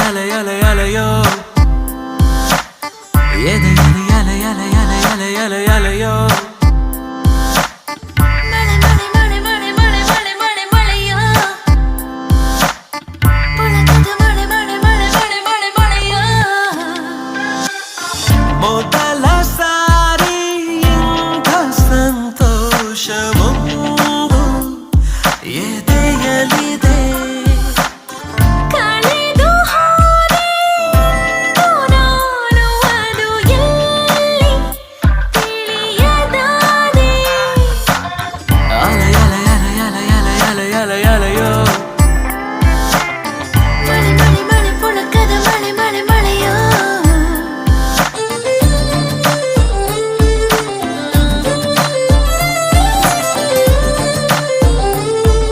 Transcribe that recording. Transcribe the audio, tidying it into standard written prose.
ಅಲೆ ಅಲೆ ಅಲೆಯೋ ಎದೆ ಅಲೆ ಅಲೆ ಅಲೆ ಅಲೆ ಅಲೆ ಅಲೆ ಅಲೆಯೋ ಮೊದಲ ಸಾರಿ ಇಂಥ ಸಂತೋಷವೊಂದು ಎದೆಯಲಿದೆ ಕಳೆದು ಹೋದೆ ನಾನು ಅದು ಎಲ್ಲಿ ತಿಳಿಯದಾದೆ ಅಲೆ ಅಲೆ ಅಲೆ ಅಲೆ ಅಲೆ ಅಲೆ ಅಲೆ ಅಲೆ